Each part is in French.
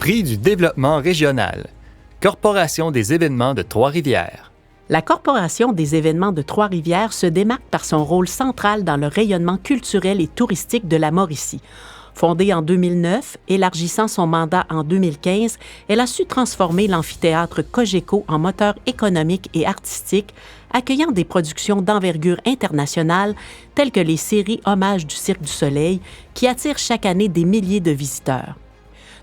Prix du développement régional. Corporation des événements de Trois-Rivières. La Corporation des événements de Trois-Rivières se démarque par son rôle central dans le rayonnement culturel et touristique de la Mauricie. Fondée en 2009, élargissant son mandat en 2015, elle a su transformer l'amphithéâtre Cogeco en moteur économique et artistique, accueillant des productions d'envergure internationale telles que les séries Hommages du Cirque du Soleil, qui attirent chaque année des milliers de visiteurs.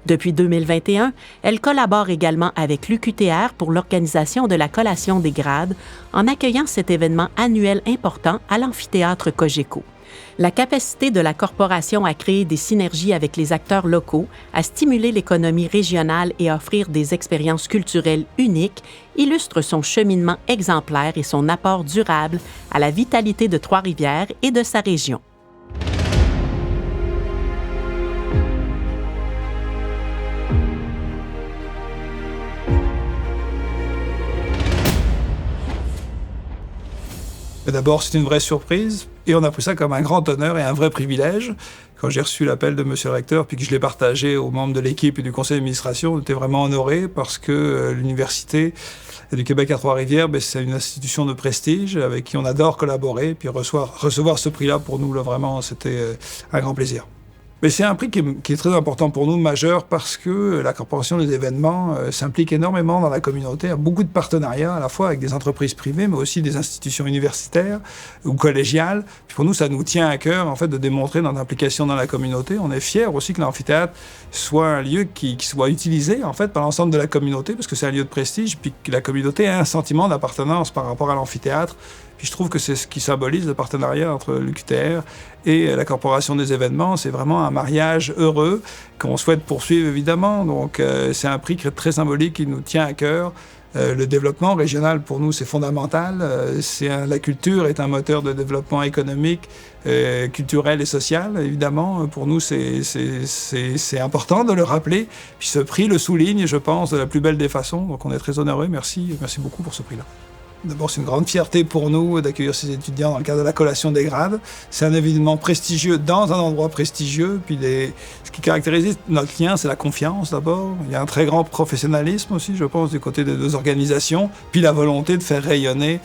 Depuis 2021, elle collabore également avec l'UQTR pour l'organisation de la collation des grades, en accueillant cet événement annuel important à l'amphithéâtre Cogeco. La capacité de la corporation à créer des synergies avec les acteurs locaux, à stimuler l'économie régionale et à offrir des expériences culturelles uniques illustre son cheminement exemplaire et son apport durable à la vitalité de Trois-Rivières et de sa région. D'abord, c'est une vraie surprise et on a pris ça comme un grand honneur et un vrai privilège. Quand j'ai reçu l'appel de M. le recteur puis que je l'ai partagé aux membres de l'équipe et du conseil d'administration, on était vraiment honorés parce que l'Université du Québec à Trois-Rivières, c'est une institution de prestige avec qui on adore collaborer. Puis recevoir ce prix-là, pour nous, là, vraiment, c'était un grand plaisir. Mais c'est un prix qui est très important pour nous, majeur, parce que la Corporation des événements s'implique énormément dans la communauté, a beaucoup de partenariats, à la fois avec des entreprises privées, mais aussi des institutions universitaires ou collégiales. Puis pour nous, ça nous tient à cœur, en fait, de démontrer notre implication dans la communauté. On est fiers aussi que l'amphithéâtre soit un lieu qui soit utilisé, en fait, par l'ensemble de la communauté, parce que c'est un lieu de prestige, puis que la communauté a un sentiment d'appartenance par rapport à l'amphithéâtre. Puis je trouve que c'est ce qui symbolise le partenariat entre l'UQTR et la Corporation des événements. C'est vraiment un mariage heureux qu'on souhaite poursuivre, évidemment. Donc, c'est un prix très symbolique qui nous tient à cœur. Le développement régional, pour nous, c'est fondamental. La culture est un moteur de développement économique, culturel et social, évidemment. Pour nous, c'est important de le rappeler. Puis ce prix le souligne, je pense, de la plus belle des façons. Donc, on est très honorés. Merci beaucoup pour ce prix-là. D'abord, c'est une grande fierté pour nous d'accueillir ces étudiants dans le cadre de la collation des grades. C'est un événement prestigieux dans un endroit prestigieux. Puis ce qui caractérise notre lien, c'est la confiance d'abord. Il y a un très grand professionnalisme aussi, je pense, du côté des deux organisations. Puis la volonté de faire rayonner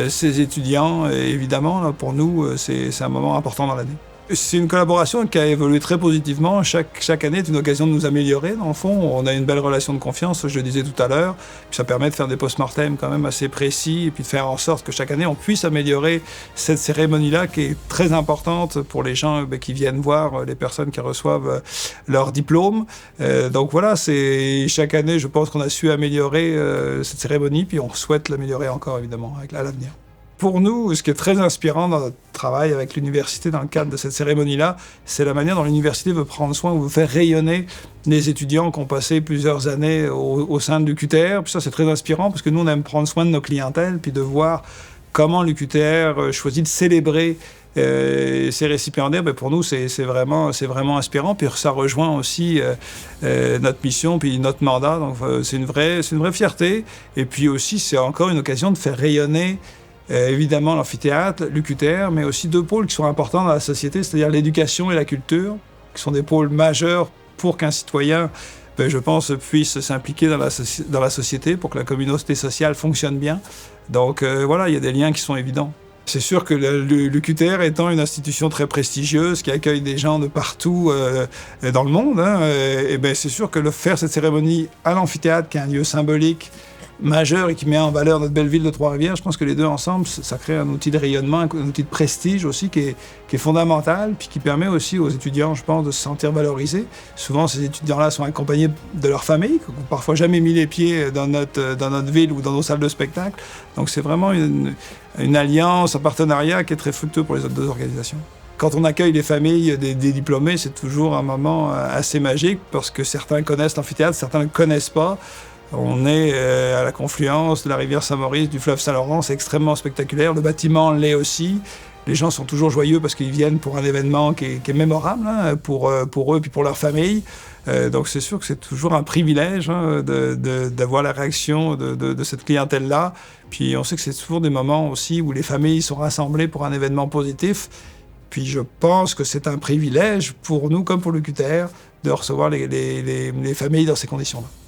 ces étudiants. Et évidemment, là, pour nous, c'est un moment important dans l'année. C'est une collaboration qui a évolué très positivement. Chaque année est une occasion de nous améliorer. Dans le fond, on a une belle relation de confiance, je le disais tout à l'heure. Puis ça permet de faire des post-mortem quand même assez précis et puis de faire en sorte que chaque année, on puisse améliorer cette cérémonie-là qui est très importante pour les gens qui viennent voir les personnes qui reçoivent leur diplôme. Donc voilà, chaque année, je pense qu'on a su améliorer cette cérémonie puis on souhaite l'améliorer encore, évidemment, à l'avenir. Pour nous, ce qui est très inspirant dans notre travail avec l'université dans le cadre de cette cérémonie-là, c'est la manière dont l'université veut prendre soin ou veut faire rayonner les étudiants qui ont passé plusieurs années au sein de l'UQTR. Puis ça, c'est très inspirant parce que nous, on aime prendre soin de nos clientèles puis de voir comment l'UQTR choisit de célébrer ces récipiendaires. Pour nous, c'est vraiment inspirant. Puis ça rejoint aussi notre mission puis notre mandat. Donc, c'est une vraie fierté. Et puis aussi, c'est encore une occasion de faire rayonner évidemment l'amphithéâtre, l'UQTR, mais aussi deux pôles qui sont importants dans la société, c'est-à-dire l'éducation et la culture, qui sont des pôles majeurs pour qu'un citoyen, je pense, puisse s'impliquer dans la société, pour que la communauté sociale fonctionne bien. Donc voilà, il y a des liens qui sont évidents. C'est sûr que l'UQTR étant une institution très prestigieuse qui accueille des gens de partout dans le monde, c'est sûr que faire cette cérémonie à l'amphithéâtre, qui est un lieu symbolique, majeur et qui met en valeur notre belle ville de Trois-Rivières, je pense que les deux ensemble, ça crée un outil de rayonnement, un outil de prestige aussi qui est fondamental, puis qui permet aussi aux étudiants, je pense, de se sentir valorisés. Souvent, ces étudiants-là sont accompagnés de leur famille, qui n'ont parfois jamais mis les pieds dans notre ville ou dans nos salles de spectacle. Donc c'est vraiment une alliance, un partenariat qui est très fructueux pour les autres deux organisations. Quand on accueille les familles des diplômés, c'est toujours un moment assez magique parce que certains connaissent l'amphithéâtre, certains ne le connaissent pas. On est à la confluence de la rivière Saint-Maurice, du fleuve Saint-Laurent, c'est extrêmement spectaculaire. Le bâtiment l'est aussi. Les gens sont toujours joyeux parce qu'ils viennent pour un événement qui est mémorable pour eux et pour leur famille. Donc c'est sûr que c'est toujours un privilège d'avoir la réaction de cette clientèle-là. Puis on sait que c'est toujours des moments aussi où les familles sont rassemblées pour un événement positif. Puis je pense que c'est un privilège pour nous comme pour le QTR de recevoir les familles dans ces conditions-là.